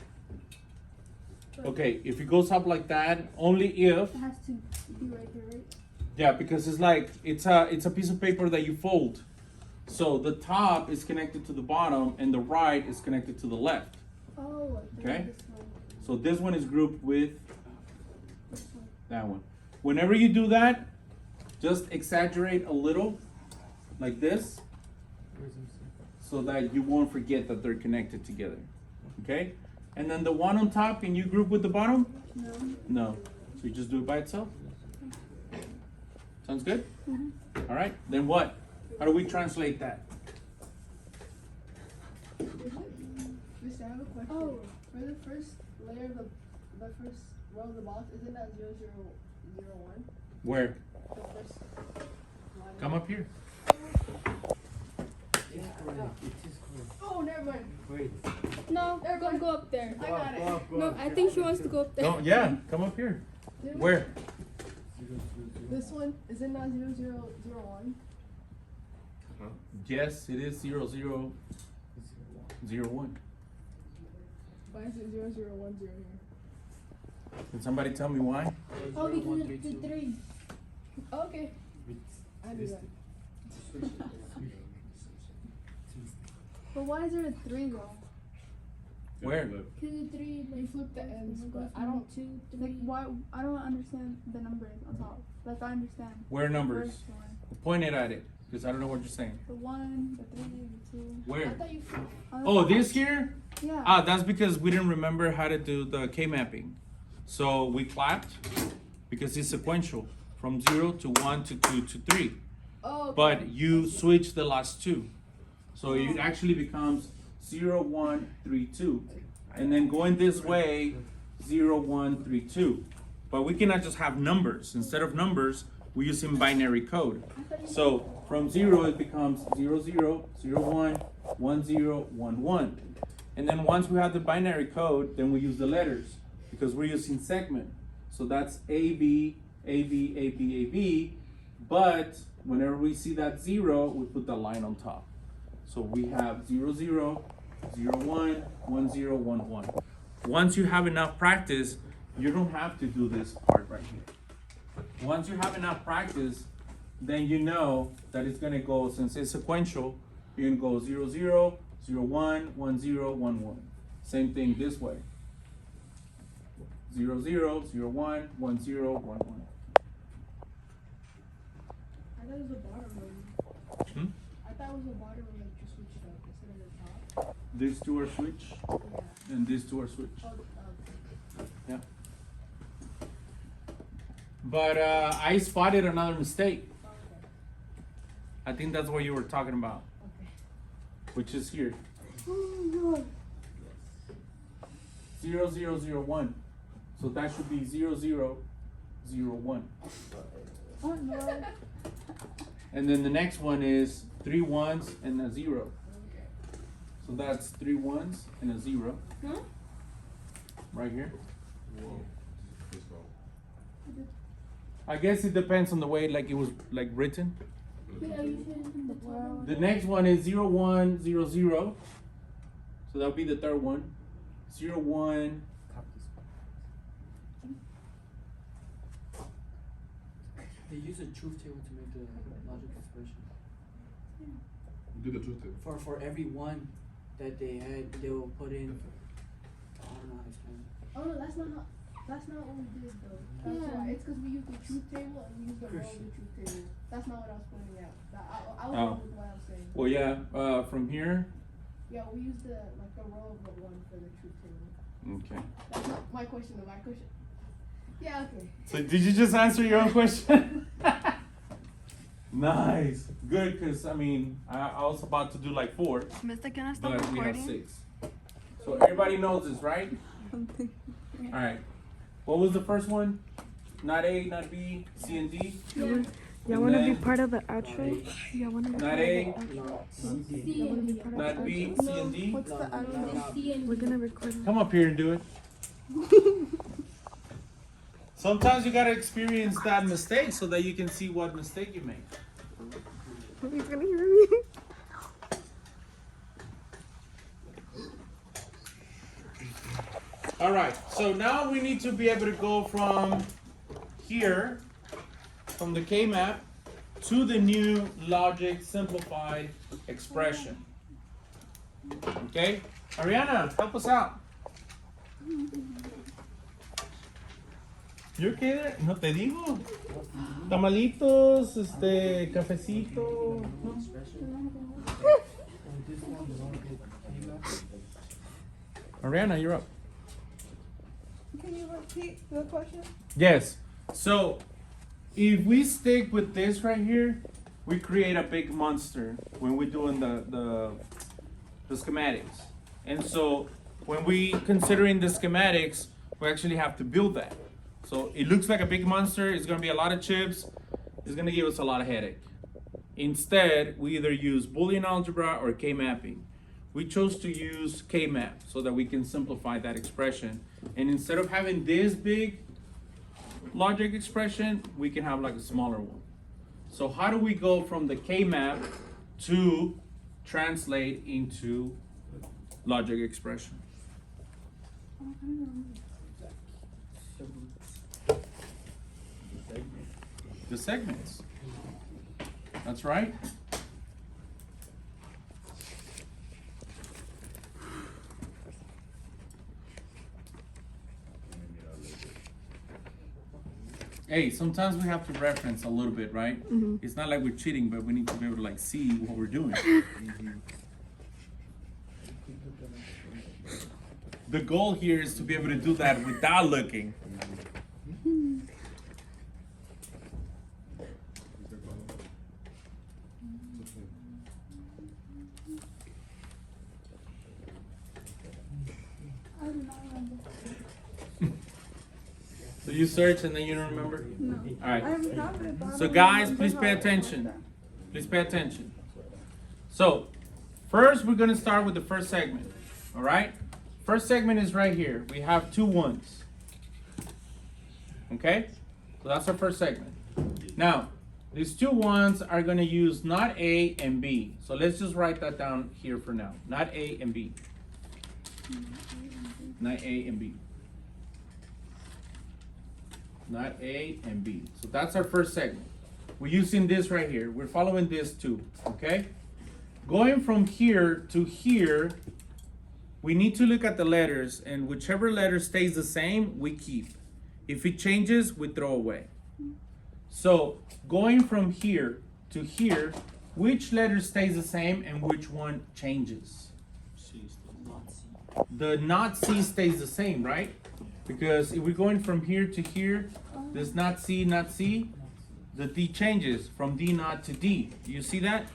But Okay, if it goes up like that, only if, it has to be right there, right? yeah, because it's like, it's a piece of paper that you fold. So the top is connected to the bottom and the right is connected to the left. Oh, I Okay. this one. So this one is grouped with This one. that one. Whenever you do that, just exaggerate a little, like this, so that you won't forget that they're connected together. Okay? And then the one on top, can you group with the bottom? No. No. So you just do it by itself? Sounds good? All right, then what? How do we translate that? Mister, I have a question. Oh. For the first layer of the first row of the box, isn't that 0001? Where? The first line. Come up here. Oh, never mind. No, go up there. I got it. No, I think she wants to go up there. No, yeah, come up here. Where? This one, isn't that 0001? Yes, it is 0001. Why is it 0010 here? Can somebody tell me why? Oh, because it's the 3. Okay. I knew that. But why is there a 3 though? Where? Because the 3, like, Flip the ends, goes but I from don't. 2, 3. Like why? I don't understand the numbers on top. Like I understand. Where the numbers? first one. Point it at it, because I don't know what you're saying. The 1, the 3, the 2. I Where? thought you. On the Oh, top. this here? Yeah. Ah, that's because we didn't remember how to do the K-mapping. So we clapped because it's sequential from 0 to 1 to 2 to 3. Oh. Okay. But you switch the last two. So it actually becomes 0, 1, 3, 2. And then going this way, 0, 1, 3, 2. But we cannot just have numbers. Instead of numbers, we're using binary code. So from 0, it becomes 0, 0, 0, 1, 1, 0, 1, 1. And then once we have the binary code, then we use the letters because we're using segment. So that's A, B, A, B, A, B, A, B. But whenever we see that 0, we put the line on top. So we have 0, 0, 0, 1, 1, 0, 1, 1. Once you have enough practice, you don't have to do this part right here. Once you have enough practice, then you know that it's gonna go, since it's sequential, you're gonna go 0, 0, 0, 1, 1, 0, 1, 1. Same thing this way. 0, 0, 0, 1, 1, 0, 1, 1. I thought it was the bottom one. Hmm? I thought it was the bottom one that you switched up instead of the top. These two are switch, Yeah. and these two are switch. Oh, Yeah. But I spotted another mistake. okay. I think that's what you were talking about, Okay. which is here. Oh, God. 0, 0, 0, 1. So that should be 0, 0, 0, 1. Oh no. And then the next one is 3 1s and a 0. Okay. So that's 3 1s and a 0. Huh? Right here. Whoa. This one. I guess it depends on the way like it was like written. Yeah, you should the top. The next one is 0, 1, 0, 0. So that'll be the third one. 0, 1. They use a truth table to make the logic expression. You did the truth table. For every one that they had, they will put in. I don't know how to explain it. Oh no, that's not what we did though. That's Yeah. why. It's because we used the truth table and we used the row of the truth table. That's not what I was pointing out. I was Oh. wrong with what I was saying. Well, yeah, from here. Yeah, we used the row of the one for the truth table. Okay. That's not my question though. My question. Yeah. Okay. So did you just answer your own question? Nice. Good, because I mean, I was about to do like 4, Mister, can I stop but we have recording? 6. So everybody knows this, right? All right. What was the first one? Not A, not B, C and D. Yeah. And Y'all wanna be then part of the outro? Y'all wanna be Not part A, of the outro? C and D. not B, C and D. What's the other one? It's C and We're D. gonna record it. Come up here and do it. Sometimes you gotta experience that mistake so that you can see what mistake you make. Nobody's gonna hear me. All right, so now we need to be able to go from here, from the K-map, to the new logic simplified expression. Okay? Ariana, help us out. ¿You okay there? No te digo. Tamalitos, cafecito. ¿No? Ariana, you're up. Can you repeat the question? Yes. So, if we stick with this right here, we create a big monster when we're doing the schematics. And so, when we considering the schematics, we actually have to build that. So it looks like a big monster. It's gonna be a lot of chips. It's gonna give us a lot of headache. Instead, we either use Boolean algebra or K-mapping. We chose to use K-map so that we can simplify that expression. And instead of having this big logic expression, we can have like a smaller one. So how do we go from the K-map to translate into logic expression? The segments. That's right. Hey, sometimes we have to reference a little bit, right? It's not like we're cheating, but we need to be able to like see what we're doing. The goal here is to be able to do that without looking. So you search and then you don't remember? No. All right. I have it, but I So don't guys, remember please how pay I wrote attention. that. Please pay attention. So, first we're gonna start with the first segment. All right? First segment is right here. We have 2 ones. Okay? So that's our first segment. Now, these 2 ones are gonna use not A and B. So let's just write that down here for now. Not A and B. Not A and B. Not A and B. So that's our first segment. We're using this right here. We're following this too, okay? Going from here to here, we need to look at the letters, and whichever letter stays the same, we keep. If it changes, we throw away. So going from here to here, which letter stays the same and which one changes? The not C stays the same, right? Because if we're going from here to here, this not C, the D changes from D not to D. Do you see that?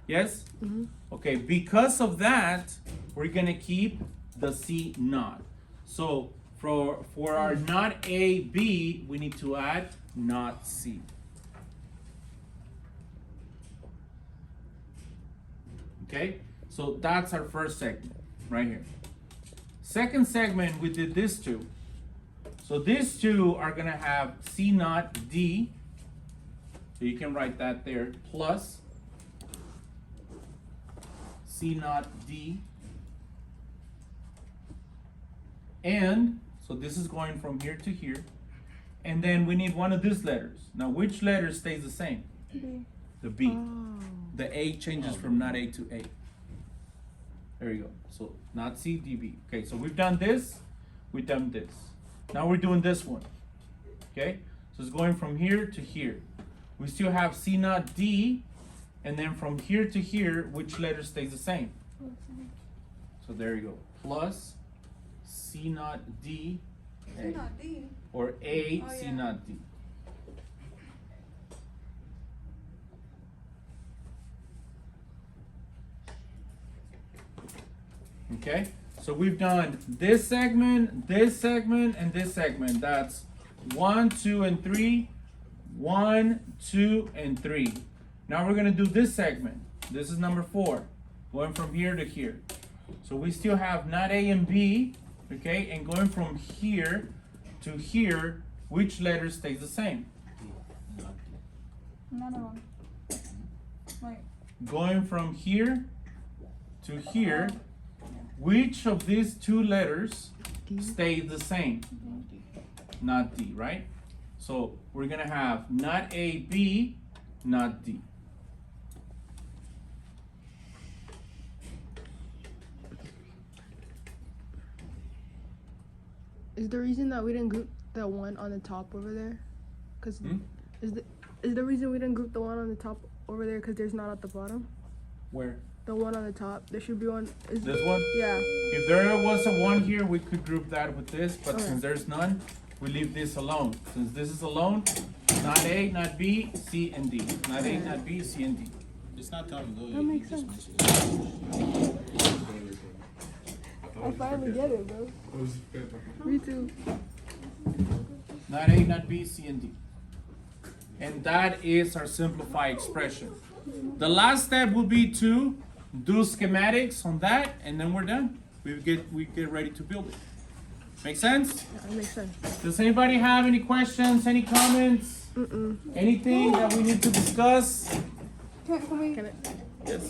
Yes? Okay, because of that, we're gonna keep the C not. So for our not A, B, we need to add not C. Okay, so that's our first segment right here. Second segment, we did this two. So these two are gonna have C naught D. So you can write that there, plus C naught D. And, so this is going from here to here. And then we need one of these letters. Now which letter stays the same? B. The B. The A changes from not A to A. There you go. So not C, D, B. Okay, so we've done this, we've done this. Now we're doing this one. Okay, so it's going from here to here. We still have C naught D, and then from here to here, which letter stays the same? So there you go. Plus C naught D, A. C naught D. Or A, Oh, C yeah. naught D. Okay, so we've done this segment, and this segment. That's 1, 2, and 3. 1, 2, and 3. Now we're gonna do this segment. This is number 4, going from here to here. So we still have not A and B, okay? And going from here to here, which letter stays the same? None of them. Wait. Going from here to here, which of these 2 letters stays the same. Not D, right? So we're gonna have not A, B, not D. Is the reason that we didn't group the one on the top over there? Cause Hmm? is the reason we didn't group the one on the top over there because there's not at the bottom? Where? The one on the top. There should be one. Is This one? Yeah. If there was a one here, we could group that with this, but Okay. since there's none, we leave this alone. Since this is alone, not A, not B, C, and D. Not A, not B, C, and D. It's not time to go. That makes sense. I finally get it, bro. Me too. Not A, not B, C, and D. And that is our simplified expression. The last step will be to do schematics on that, and then we're done. We get ready to build it. Make sense? Yeah, that makes sense. Does anybody have any questions, any comments? Anything that we need to discuss? Can we? Can it? Yes.